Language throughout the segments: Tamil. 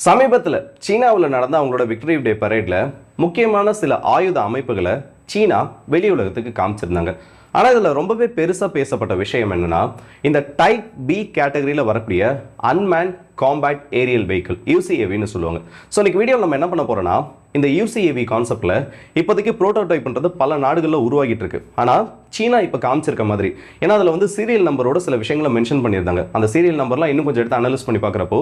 சமீபத்தில் சீனாவில் நடந்த அவங்களோட விக்டரி டே பரேட்ல முக்கியமான சில ஆயுத அமைப்புகளை சீனா வெளி உலகத்துக்கு காமிச்சிருந்தாங்க. ஆனால் இதில் ரொம்பவே பெருசாக பேசப்பட்ட விஷயம் என்னன்னா, இந்த டைப் பி கேட்டகரியில் வரக்கூடிய அன்மேன் காம்பேட் ஏரியல் வெஹிக்கிள் யூசிஏவின்னு சொல்லுவாங்க. ஸோ இன்னைக்கு வீடியோவில் நம்ம என்ன பண்ண போறோம்னா, இந்த யூசிஏவி கான்செப்ட்ல இப்போதைக்கு ப்ரோட்டோடைப்ன்றது பல நாடுகளில் உருவாகிட்டு இருக்கு. ஆனால் சீனா இப்போ காமிச்சிருக்க மாதிரி, ஏன்னா அதில் வந்து சீரியல் நம்பரோட சில விஷயங்களை மென்ஷன் பண்ணியிருந்தாங்க. அந்த சீரியல் நம்பர்லாம் இன்னும் கொஞ்சம் எடுத்து அனலைஸ் பண்ணி பார்க்குறப்போ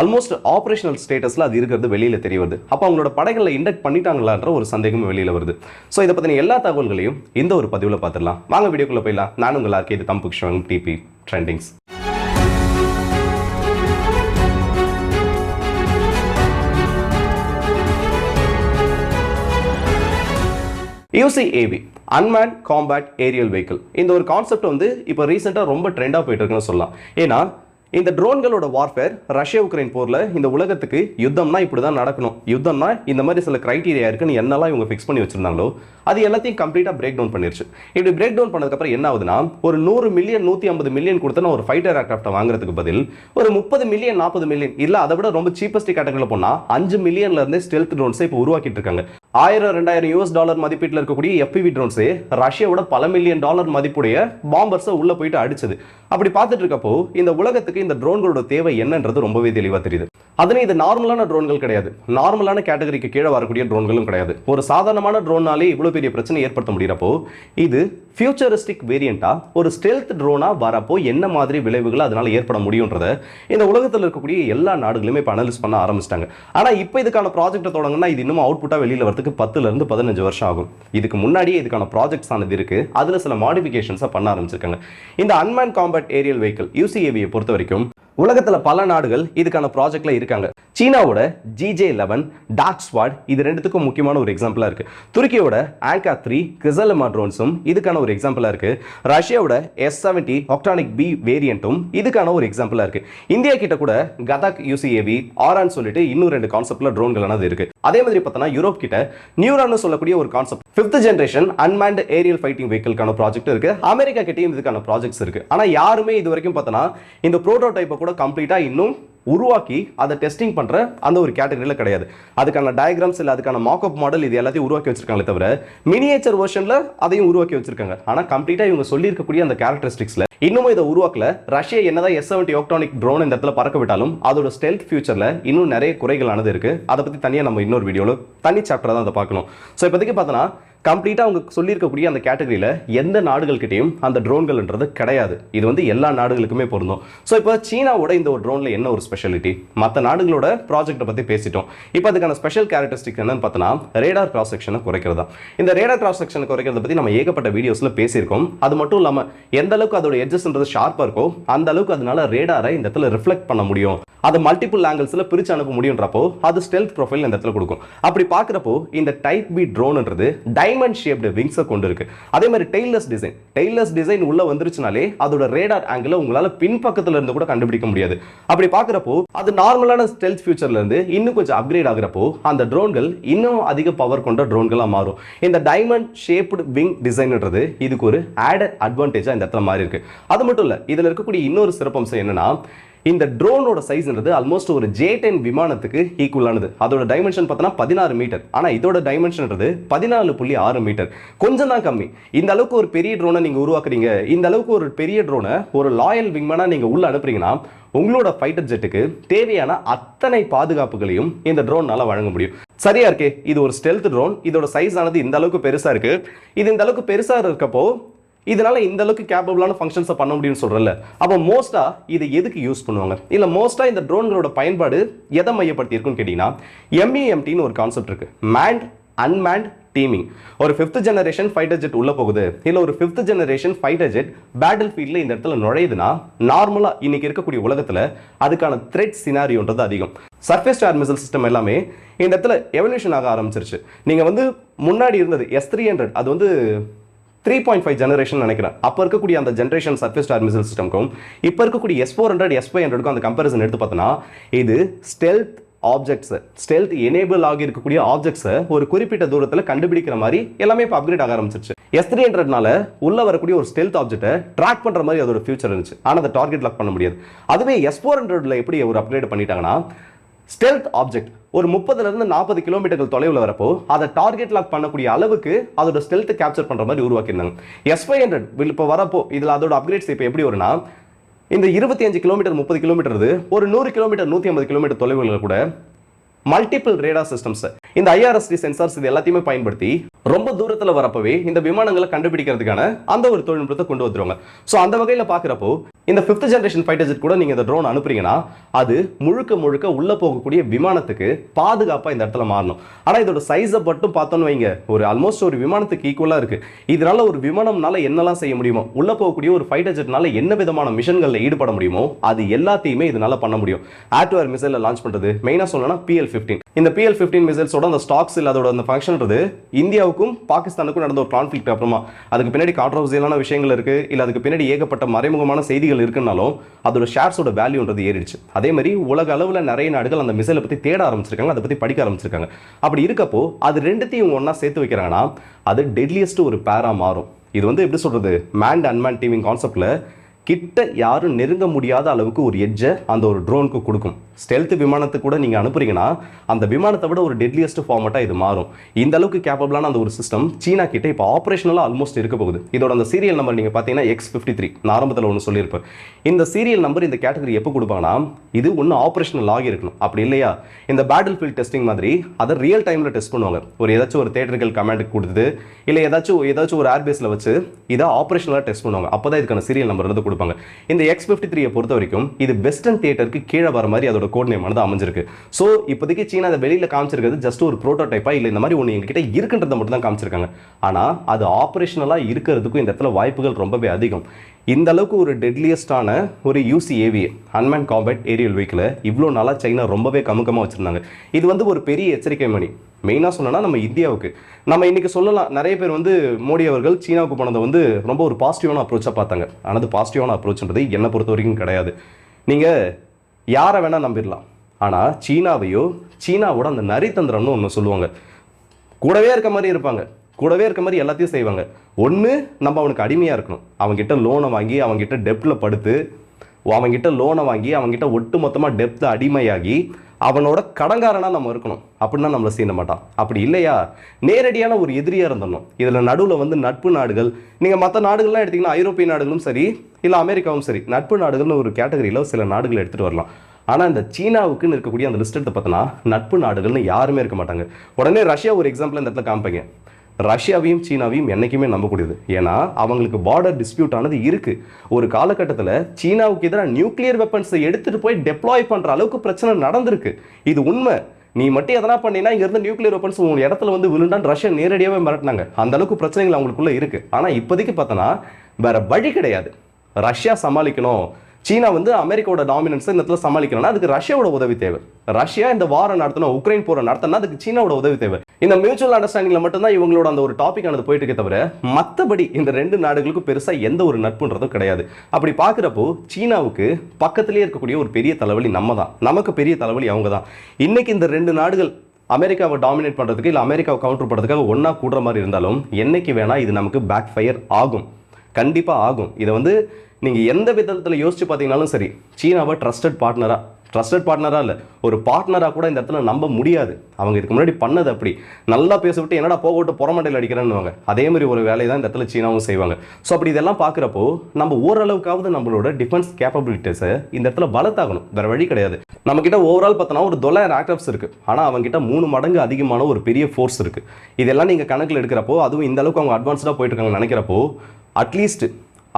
ஆல்மோஸ்ட் ஆப்ரேஷனல் ஸ்டேட்டஸில் அது இருக்கிறது வெளியில் தெரிய வருது. அப்போ அவங்களோட படைகளில் இண்டக்ட் பண்ணிட்டாங்களான்ற ஒரு சந்தேகமும் வெளியில் வருது. ஸோ இதை பற்றின எல்லா தகவல்களையும் இந்த ஒரு பதிவில் பார்த்துடலாம். வாங்க வீடியோக்குள்ளே போயிடலாம். நான் உங்கள் ஆர்கே, இது தம்புக்ஷன் DP trendings. UCAV unmanned combat aerial vehicle, இந்த ஒரு கான்செப்ட் வந்து இப்போ ரீசெண்டாக ரொம்ப ட்ரெண்டாக போயிட்டு இருக்குன்னு சொல்லலாம். ஏன்னா இந்த ட்ரோன்களோட வார்ஃபேர், ரஷ்யா உக்ரைன் போரில் இந்த உலகத்துக்கு யுத்தம்னா இப்படி தான் நடக்கணும், யுத்தம்னா இந்த மாதிரி சில கிரைட்டீரியா இருக்குன்னு என்னெல்லாம் இவங்க ஃபிக்ஸ் பண்ணி வச்சிருந்தாங்களோ அது எல்லாத்தையும் கம்ப்ளீட்டாக பிரேக் டவுன் பண்ணிருச்சு. இப்படி பிரேக் டவுன் பண்ணதுக்கப்புறம் என்ன ஆகுதுன்னா, ஒரு 100 மில்லியன் 150 மில்லியன் கொடுத்தா ஒரு ஃபைட்டர் ஏர்கிராஃப்டை வாங்குறதுக்கு பதில் ஒரு 30 மில்லியன் 40 மில்லியன் இல்லை அதை விட ரொம்ப சீப்பஸ்ட் கேட்டகரியில் போனால் 5 மில்லியன்ல இருந்தே ஸ்டெல்த் ட்ரோன்ஸை இப்போ உருவாக்கிட்டு இருக்காங்க. $1000-2000 மதிப்பீட்டில் இருக்கக்கூடிய FPV ட்ரோன்ஸே ரஷ்யாவோட பல மில்லியன் டாலர் மதிப்புடைய பாம்பர்ஸை உள்ள போயிட்டு அடிச்சது. அப்படி பார்த்துட்டு இருக்கப்போ இந்த உலகத்துக்கு இந்த ட்ரோன்களோட தேவை என்னன்றது ரொம்பவே தெளிவாக தெரியுது. அதுவும் இது நார்மலான ட்ரோன்கள் கிடையாது, நார்மலான கேட்டகரிக்கு கீழே வரக்கூடிய ட்ரோன்களும் கிடையாது. ஒரு சாதாரணமான ட்ரோனாலே இவ்வளோ பெரிய பிரச்சனை ஏற்படுத்த முடியறப்போ இது ஃபியூச்சரிஸ்டிக் வேரியண்டா ஒரு ஸ்டெல்த் ட்ரோனா வரப்போ என்ன மாதிரி விளைவுகள் அதனால ஏற்பட முடியும்ன்றத இந்த உலகத்தில் இருக்கக்கூடிய எல்லா நாடுகளுமே இப்போ அனலைஸ் பண்ண ஆரம்பிச்சிட்டாங்க. ஆனால் இப்போ இதுக்கான ப்ராஜெக்ட்டை தொடங்கினா இது இன்னும் அவுட்புட்டாக வெளியில் வரதுக்கு 10 to 15 வருஷம் ஆகும். இதுக்கு முன்னாடியே இதுக்கான ப்ராஜெக்ட்ஸ் ஆனது இருக்கு, அதில் சில மாடிஃபிகேஷன்ஸை பண்ண ஆரம்பிச்சிருக்காங்க. இந்த unmanned combat aerial vehicle UCAV பொறுத்த வரைக்கும் உலகத்தில் பல நாடுகள் இதுக்கான ப்ராஜெக்ட்ல இருக்காங்க. சீனாவோட GJ-11 டார்க் ஸ்வாட் இது ரெண்டுத்துக்கும் முக்கியமான ஒரு எக்ஸாம்பிளா இருக்கு. துருக்கியோட ஆங்கா 3 கிசலமா ட்ரோன்ஸும் இதுக்கான ஒரு எக்ஸாம்பிளா இருக்கு. ரஷ்யாவோட S-70 ஆக்டானிக் B வேரியண்ட்டும் இதுக்கான ஒரு எக்ஸாம்பிளா இருக்கு. இந்தியா கிட்ட கூட கதாக் UCAV ஆரான்னு சொல்லிட்டு இன்னும் 2 கான்செப்ட்ல ட்ரோன்களானது இருக்கு. அதே மாதிரி பார்த்தோன்னா யூரோப் கிட்ட நியூரான்னு சொல்லக்கூடிய ஒரு concept 5th generation unmanned aerial fighting வெஹிக்கிள்கான ப்ராஜெக்ட் இருக்கு. அமெரிக்கா கிட்டயும் இதுக்கான ப்ராஜெக்ட்ஸ் இருக்கு. ஆனா யாருமே இது வரைக்கும் பார்த்தோன்னா இந்த ப்ரோட்டோடைப்பை கூட கம்ப்ளீட்டா இன்னும் உருவாக்கி அதை டெஸ்டிங் பண்ற அந்த ஒரு கேட்டகரியில் கிடையாது. அதுக்கான டயக்ராம்ஸ் இல்லை அதுக்கான மார்க்அப் மாடல் இது எல்லாத்தையும் உருவாக்கி வச்சிருக்காங்களே தவிர மினியேச்சர் வெர்ஷன்ல அதையும் உருவாக்கி வச்சிருக்காங்க. ஆனால் கம்ப்ளீட்டா இவங்க சொல்லியிருக்கக்கூடிய அந்த கேரக்டரிஸ்டிக்ஸ்ல இன்னமும் இதை உருவாக்கல. ரஷ்யா என்னதான் S-70 ஆக்டானிக் ட்ரோன் இந்த இடத்துல பறக்க விட்டாலும் அதோட ஸ்டெல்த் ஃபியூச்சர்ல இன்னும் நிறைய குறைகளானது இருக்கு. அதை பத்தி தனியாக நம்ம இன்னொரு வீடியோல தனி சாப்டர் தான் அதை பார்க்கணும். ஸோ இப்போதைக்கு பார்த்தோன்னா கம்ப்ளீட்டாக அவங்க சொல்லியிருக்கக்கூடிய அந்த கேட்டகரியில் எந்த நாடுகள்கிட்டையும் அந்த ட்ரோன்கள்ன்றது கிடையாது. இது வந்து எல்லா நாடுகளுக்குமே பொருந்தும். ஸோ இப்போ சீனாவோட இந்த ஒரு ட்ரோனில் என்ன ஒரு ஸ்பெஷாலிட்டி, மற்ற நாடுகளோட ப்ராஜெக்ட்டை பற்றி பேசிட்டோம். இப்போ அதுக்கான ஸ்பெஷல் கேரக்டரிஸ்டிக் என்னன்னு பார்த்தோன்னா ரேடார் கிராஸ் செக்ஷனை குறைக்கிறதா. இந்த ரேடார் கிராஸ் செக்ஷனை குறைக்கிறத பற்றி நம்ம ஏகப்பட்ட வீடியோஸில் பேசியிருக்கோம். அது மட்டும் இல்லாமல் எந்த அளவுக்கு அதோட எட்ஜஸ்ன்றது ஷார்ப்பாக இருக்கோ அந்த அளவுக்கு அதனால ரேடாரை இந்த இடத்துல ரிஃப்ளெக்ட் பண்ண முடியும், அதை மல்டிபிள் ஆங்கிள்ஸில் பிரித்து அனுப்ப முடியுன்றப்போ அது ஸ்டெல்த் ப்ரொஃபைல் இந்த இடத்துல கொடுக்கும். அப்படி பார்க்குறப்போ இந்த டைப் பி ட்ரோன்ன்றது டைமண்ட் ஷேப்டு விங்ஸை கொண்டு இருக்கு. அதே மாதிரி டெய்லர்ஸ் டிசைன் உள்ள வந்துருச்சுனாலே அதோட ரேடார் ஆங்கிள் உங்களால பின்பக்கத்துல இருந்து கூட கண்டுபிடிக்க முடியாது. அப்படி பார்க்குறப்போ அது நார்மலான ஸ்டெல்த் ஃபியூச்சர்ல இருந்து இன்னும் கொஞ்சம் அப்கிரேட் ஆகுறப்போ அந்த ட்ரோன்கள் இன்னும் அதிக பவர் கொண்ட ட்ரோன்களா மாறும். இந்த டைமண்ட் ஷேப்டு விங் டிசைன்ன்றது இதுக்கு ஒரு ஆடட் அட்வான்டேஜா இந்த இடத்துல மாறி இருக்கு. அது மட்டும் இல்ல, இதுல இருக்கக்கூடிய இன்னொரு சிறப்பம்சம் என்னன்னா, இந்த ட்ரோனோட சைஸ்ன்றது ஆல்மோஸ்ட் ஒரு J-10 விமானத்துக்கு ஈக்குவலானது. அதோட டைமென்ஷன் பார்த்தோன்னா 16 மீட்டர். ஆனால் இதோட டைமென்ஷன்றது 14.6 மீட்டர், கொஞ்சம் தான் கம்மி. இந்த அளவுக்கு ஒரு பெரிய ட்ரோனை நீங்கள் உருவாக்குறீங்க, இந்த அளவுக்கு ஒரு பெரிய ட்ரோனை ஒரு லாயல் விங்மேனா நீங்கள் உள்ள அனுப்புறீங்கன்னா உங்களோட ஃபைட்டர் ஜெட்டுக்கு தேவையான அத்தனை பாதுகாப்புகளையும் இந்த ட்ரோன்னால வழங்க முடியும். சரியா இருக்கே, இது ஒரு ஸ்டெல்த் ட்ரோன். இதோட சைஸ் ஆனது இந்த அளவுக்கு பெருசா இருக்கு. இது இந்த அளவுக்கு பெருசா இருக்கப்போ இதனால இந்த அளவுக்கு கேப்பபிளான ஃபங்க்ஷன்ஸை பண்ண முடியும்னு சொல்றல. அப்போ மோஸ்டா இதை எதுக்கு யூஸ் பண்ணுவாங்க, இல்ல மோஸ்டா இந்த ட்ரோன்களோட பயன்பாடு எதை மையப்படுத்தி இருக்குன்னு கேட்டீங்கன்னா, MEMTன்னு ஒரு கான்செப்ட் இருக்கு, மேண்ட் அன்மேண்ட் டீமிங். ஒரு 5th ஜெனரேஷன் ஃபைட்டர் ஜெட் உள்ள போகுது, இல்ல ஒரு 5th generation fighter jet battle ஃபீல்ட்ல இந்த இடத்துல நுழையுதுன்னா நார்மலா இன்னைக்கு இருக்கக்கூடிய உலகத்துல அதுக்கான த்ரெட் சினாரியோன்றது அதிகம். Surface to air missile system எல்லாமே இந்த இடத்துல எவல்யூஷன் ஆக ஆரம்பிச்சிருச்சு. நீங்க வந்து முன்னாடி இருந்தது S-300, அது வந்து 3.5 ஜெனரேஷன் நினைக்கிறேன். அப்போ இருக்கக்கூடிய அந்த generation surface to air missile சிஸ்டம்க்கும் இப்போ இருக்கக்கூடிய S-400 S-500க்கும் அந்த கம்பேரிசன் எடுத்து பார்த்தோன்னா இது ஸ்டெல்த் ஆப்ஜெக்ட்ஸ், ஸ்டெல்த் எனேபிள் ஆகி இருக்கக்கூடிய ஆப்ஜெக்ட்ஸை ஒரு குறிப்பிட்ட தூரத்தில் கண்டுபிடிக்கிற மாதிரி எல்லாமே இப்போ அப்கிரேட் ஆக ஆரம்பிச்சிருச்சு. S-300னால உள்ள வரக்கூடிய ஒரு ஸ்டெல்த் ஆப்ஜெக்ட்டை ட்ராக் பண்ற மாதிரி அதோட ஃபியூச்சர் இருந்துச்சு. ஆனால் அதை டார்கெட் லாக் பண்ண முடியாது. அதுவே S-400ல எப்படி ஒரு அப்கிரேட் பண்ணிட்டாங்கன்னா ஸ்டெல்த் ஆப்ஜெக்ட் ஒரு 30 to 40 கிலோமீட்டர்கள் தொலைவில் வரப்போ அதை டார்கெட் லாக் பண்ணக்கூடிய அளவுக்கு அதோட ஸ்டெல்த் கேப்சர் பண்ற மாதிரி உருவாக்கியிருந்தாங்க. S500 இப்போ வரப்போ இதில் அதோட அப்கிரேட்ஸ் இப்போ எப்படி வரும்னா, இந்த 25 கிலோமீட்டர் 30 கிலோமீட்டர் 100 கிலோமீட்டர் 150 கிலோமீட்டர் தொலைவுகளில் கூட மல்டிபிள் ரேடார் சிஸ்டம்ஸ், இந்த IRST சென்சார்ஸ் இது எல்லாத்தையுமே பயன்படுத்தி ரொம்ப தூரத்தில் வரப்பவே இந்த விமானங்களை கண்டுபிடிக்கிறதுக்கான அந்த ஒரு தொழில்நுட்பத்தை கொண்டு வந்துருவாங்க. ஸோ அந்த வகையில் பார்க்குறப்போ இந்த 5th ஜெனரேஷன் ஃபைட்டர் ஜெட் கூட நீங்கள் இந்த ட்ரோன் அனுப்புறீங்கன்னா அது முழுக்க உள்ள போகக்கூடிய விமானத்துக்கு பாதுகாப்பாக இந்த இடத்துல மாறணும். ஆனால் இதோட சைஸை மட்டும் பார்த்தோன்னு வைங்க, ஒரு ஆல்மோஸ்ட் ஒரு விமானத்துக்கு ஈக்குவலாக இருக்கு. இதனால ஒரு விமானம்னால என்னெல்லாம் செய்ய முடியுமோ, உள்ள போகக்கூடிய ஒரு ஃபைட்டர் ஜெட்னால என்ன விதமான மிஷன்களில் ஈடுபட முடியுமோ அது எல்லாத்தையுமே இதனால பண்ண முடியும். ஏர் டு ஏர் மிசைலை லான்ச் பண்ணுறது, மெயினாக சொல்லணும்னா PL-15. இந்த PL-15 மிசைல்ஸோட அந்த ஸ்டாக்ஸ் இல்லை அதோட அந்த ஃபங்க்ஷன்றது இந்தியாவுக்கும் பாகிஸ்தானுக்கும் நடந்த ஒரு கான்ஃபிளிக்ட் அப்புறமா அதுக்கு பின்னாடி கான்ட்ரவர்சியலான விஷயங்கள் இருக்கு, இல்லை அதுக்கு பின்னாடி ஏகப்பட்ட மறைமுகமான செய்திகள் இருக்குனாலும் அதோட ஷேர்ஸோட வேல்யூன்றது ஏறிடுச்சு. அதே மாதிரி உலக அளவில் நிறைய நாடுகள் அந்த மிசைலை பற்றி தேட ஆரம்பிச்சிருக்காங்க, அதை பற்றி படிக்க ஆரம்பிச்சிருக்காங்க. அப்படி இருக்கப்போ அது ரெண்டுத்தையும் ஒன்றா சேர்த்து வைக்கிறாங்கன்னா அது டெட்லியஸ்ட் ஒரு பேரா மாறும். இது வந்து எப்படி சொல்றது, மேண்ட் அன்மேன் டீமிங் கான்செப்ட்ல கிட்ட யாரும் நெருங்க முடியாத அளவுக்கு ஒரு எட்ஜை அந்த ஒரு ட்ரோனுக்கு கொடுக்கும். ஸ்டெல்த் விமானத்தை கூட நீங்கள் அனுப்புறீங்கன்னா அந்த விமானத்தை விட ஒரு டெட்லியஸ்ட் ஃபார்மட்டாக இது மாறும். இந்த அளவுக்கு கேப்பபிளான அந்த ஒரு சிஸ்டம் சீனா கிட்ட இப்போ ஆப்ரேஷனலாக ஆல்மோஸ்ட் இருக்க போகுது. இதோட அந்த சீரியல் நம்பர் நீங்கள் பார்த்தீங்கன்னா X-53, நான் ஆரம்பத்தில் ஒன்று சொல்லியிருப்பேன். இந்த சீரியல் நம்பர் இந்த கேட்டகரி எப்போ கொடுப்பாங்கன்னா இது ஒன்று ஆப்ரேஷனல் ஆகி இருக்கணும். அப்படி இல்லையா இந்த பேட்டில் ஃபீல்ட் டெஸ்டிங் மாதிரி அதை ரியல் டைமில் டெஸ்ட் பண்ணுவாங்க. ஏதாச்சும் ஒரு தேட்டர்கள் கமாண்டுக்கு கொடுத்து இல்லை ஏதாச்சும் ஒரு ஏர்பேஸில் வச்சு இதை ஆப்ரேஷனலாக டெஸ்ட் பண்ணுவாங்க. அப்போ தான் இதுக்கான சீரியல் நம்பர் வந்து கொடுப்பாங்க. இந்த X-53 பொறுத்த வரைக்கும் இது வெஸ்டர்ன் தியேட்டருக்கு கீழே வர மாதிரி அதோட கோட் நேம் வந்து அமைஞ்சிருக்கு. ஸோ இப்போதைக்கு சீனா அதை வெளியில் காமிச்சிருக்கிறது ஜஸ்ட் ஒரு ப்ரோட்டோடைப்பா, இல்லை இந்த மாதிரி ஒன்று எங்ககிட்ட இருக்குன்றதை மட்டும் தான் காமிச்சிருக்காங்க. ஆனால் அது ஆப்ரேஷனலாக இருக்கிறதுக்கும் இந்த இடத்துல வாய்ப்புகள் ரொம்பவே அதிகம். இந்த அளவுக்கு ஒரு டெட்லியஸ்டான ஒரு UCAV அன்மேன் காம்பேட் ஏரியல் வெஹிக்கிளை இவ்வளோ நாளாக சைனா ரொம்பவே கமுக்கமாக வச்சுருந்தாங்க. இது வந்து ஒரு பெரிய எச்சரிக்கை மணி. மெயினாக சொன்னோன்னா நம்ம இந்தியாவுக்கு நம்ம இன்றைக்கி சொல்லலாம், நிறைய பேர் வந்து மோடி அவர்கள் சீனாவுக்கு போனதை வந்து ரொம்ப ஒரு பாசிட்டிவான அப்ரோச்சாக பார்த்தாங்க. ஆனால் அது பாசிட்டிவான அப்ரோச்ன்றது என்னை பொறுத்த வரைக்கும் கிடையாது. நீங்கள் யாரை வேணால் நம்பிடலாம், ஆனால் சீனாவோட அந்த நரித்தந்திரம்னு ஒன்று சொல்லுவாங்க. கூடவே இருக்க மாதிரி இருப்பாங்க, கூடவே இருக்க மாதிரி எல்லாத்தையும் செய்வாங்க. ஒன்று நம்ம அவனுக்கு அடிமையாக இருக்கணும், அவங்ககிட்ட லோனை வாங்கி அவங்ககிட்ட டெப்டில் படுத்து அவங்ககிட்ட ஒட்டு மொத்தமாக டெப்த்தில் அடிமையாகி அவனோட கடங்காரனாக நம்ம இருக்கணும். அப்படின்னா நம்மளை சீன மாட்டான். அப்படி இல்லையா நேரடியான ஒரு எதிரியாக இருந்துடணும். இதில் நடுவில் வந்து நட்பு நாடுகள், நீங்கள் மற்ற நாடுகள்லாம் எடுத்திங்கன்னா ஐரோப்பிய நாடுகளும் சரி இல்லை அமெரிக்காவும் சரி, நட்பு நாடுகள்னு ஒரு கேட்டகரியில் சில நாடுகள் எடுத்துகிட்டு வரலாம். ஆனால் இந்த சீனாவுக்குன்னு இருக்கக்கூடிய அந்த லிஸ்ட் எடுத்து பார்த்தோன்னா நட்பு நாடுகள்னு யாருமே இருக்க மாட்டாங்க. உடனே ரஷ்யா ஒரு எக்ஸாம்பிள் இந்த இடத்துல காமிப்பாங்க. ரஷ்யாவையும் சீனாவையும் என்னைக்குமே நம்பக்கூடியது. ஏன்னா அவங்களுக்கு பார்டர் டிஸ்பியூட் ஆனது இருக்கு. ஒரு காலகட்டத்தில் சீனாவுக்கு எதிராக நியூக்ளியர் வெப்பன்ஸை எடுத்துட்டு போய் டெப்ளாய் பண்ற அளவுக்கு பிரச்சனை நடந்திருக்கு. இது உண்மை. நீ மட்டும் எதனா பண்ணினா இங்க இருந்து நியூக்ளியர் வெப்பன்ஸ் உங்க இடத்துல வந்து விழுண்டான்னு ரஷ்யா நேரடியாகவே மிரட்டினாங்க. அந்த அளவுக்கு பிரச்சனைகள் அவங்களுக்குள்ள இருக்கு. ஆனா இப்போதைக்கு பார்த்தோன்னா வேற வழி கிடையாது. ரஷ்யா சமாளிக்கணும், சீனா வந்து அமெரிக்காவோட டாமினன்ஸை இந்த இடத்துல சமாளிக்கணும்னா அதுக்கு ரஷ்யாவோட உதவி தேவை. ரஷ்யா இந்த வாரம் நடத்தணும், உக்ரைன் போரை நடத்தினா அதுக்கு சீனாவோட உதவி தேவை. இந்த மியூச்சுவல் அண்டர்ஸ்டாண்டிங்ல மட்டும்தான் இவங்களோட அந்த ஒரு டாபிக் ஆனது போயிட்டு இருக்க தவிர மற்றபடி இந்த ரெண்டு நாடுகளுக்கும் பெருசா எந்த ஒரு நட்புன்றதும் கிடையாது. அப்படி பார்க்குறப்போ சீனாவுக்கு பக்கத்திலேயே இருக்கக்கூடிய ஒரு பெரிய தலைவலி நம்ம தான், நமக்கு பெரிய தலைவலி அவங்க தான். இன்னைக்கு இந்த ரெண்டு நாடுகள் அமெரிக்காவை டாமினேட் பண்ணுறதுக்கு இல்லை அமெரிக்காவை கவுண்டர் பண்ணுறதுக்காக ஒன்றா கூடுற மாதிரி இருந்தாலும் என்னைக்கு வேணா இது நமக்கு பேக் ஃபயர் ஆகும், கண்டிப்பாக ஆகும். இதை வந்து நீங்கள் எந்த விதத்தில் யோசிச்சு பார்த்தீங்கன்னாலும் சரி, சீனாவை ட்ரஸ்டட் பார்ட்னராக இல்லை, ஒரு பார்ட்னராக கூட இந்த இடத்துல நம்ப முடியாது. அவங்க இதுக்கு முன்னாடி பண்ணது அப்படி நல்லா பேசிவிட்டு என்னடா போகவிட்டு புறமண்டையில் அடிக்கிறேன்னு அதே மாதிரி ஒரு வேலையை தான் இந்த இடத்துல சீனாவும் செய்வாங்க. ஸோ அப்படி இதெல்லாம் பார்க்குறப்போ நம்ம ஓரளவுக்காவது நம்மளோட டிஃபென்ஸ் கேப்பபிலிட்டிஸை இந்த இடத்துல பலத்தாகணும், வேற வழி கிடையாது. நம்மக்கிட்ட ஓவரால் பார்த்தோன்னா ஒரு 900 ஆக்டர்ஸ் இருக்குது, ஆனால் அவங்ககிட்ட 3 மடங்கு அதிகமான ஒரு பெரிய ஃபோர்ஸ் இருக்குது. இதெல்லாம் நீங்கள் கணக்கில் எடுக்கிறப்போ, அதுவும் இந்த அளவுக்கு அவங்க அட்வான்ஸ்டாக போயிட்டு இருக்காங்கன்னு நினைக்கிறப்போ, அட்லீஸ்ட்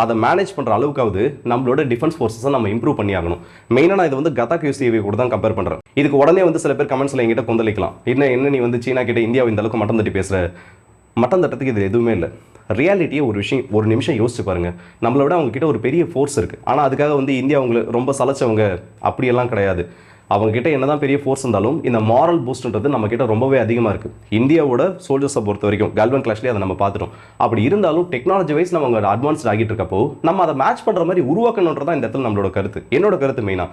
அதை மேனேஜ் பண்ணுற அளவுக்காவது நம்மளோட டிஃபென்ஸ் ஃபோர்ஸஸை நம்ம இம்ப்ரூவ் பண்ணி ஆகணும். மெயினாக நான் இதை வந்து கதாக் UCAV கூட தான் கம்பேர் பண்ணுறேன். இதுக்கு உடனே வந்து சில பேர் கமெண்ட்ஸில் எங்கிட்ட கொந்தளிக்கலாம், என்ன நீ வந்து சீனா கிட்ட இந்தியாவை இந்த அளவுக்கு மட்டம் தட்டி பேசுகிற. மட்டம் தட்டத்துக்கு இது எதுவுமே இல்லை. ரியாலிட்டியை ஒரு நிமிஷம் யோசிச்சு பாருங்க. நம்மளை விட அவங்க கிட்ட ஒரு பெரிய ஃபோர்ஸ் இருக்குது, ஆனால் அதுக்காக வந்து இந்தியா அவங்களை ரொம்ப சலைச்சவங்க அப்படியெல்லாம் கிடையாது. அவங்க கிட்ட என்னதான் பெரிய ஃபோர்ஸ் இருந்தாலும் இந்த மாரல் பூஸ்ட்ன்றது நம்ம கிட்ட ரொம்பவே அதிகமாக இருக்குது. இந்தியாவோட சோல்ஜர்ஸை பொறுத்த வரைக்கும் கல்வன் கிளாஷ்லேயே அதை நம்ம பார்த்துட்டோம். அப்படி இருந்தாலும் டெக்னாலஜி வைஸ் நம்ம அவங்க அட்வான்ஸ்ட் ஆகிட்டு இருக்கப்போ நம்ம அதை மேட்ச் பண்ணுற மாதிரி உருவாக்கணுன்றதான் இந்த இடத்துல நம்மளோட கருத்து, என்னோட கருத்து மெயினாக.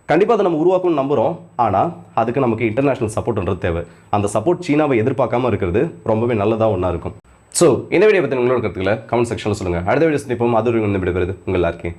கண்டிப்பாக அதை நம்ம உருவாக்கணும்னு நம்புகிறோம், ஆனால் அதுக்கு நமக்கு இன்டர்நேஷனல் சப்போர்ட்ன்றது தேவை. அந்த சப்போர்ட் சீனாவை எதிர்பார்க்காம இருக்கிறது ரொம்பவே நல்லதாக ஒன்றா இருக்கும். ஸோ இந்த வீடியோ பற்றி உங்களோட கருத்துக்களை கமெண்ட் செக்ஷனில் சொல்லுங்கள். அடுத்த வீடியோ சந்திப்போம். அது விடைபெறுது உங்கள் எல்லாருக்கும்.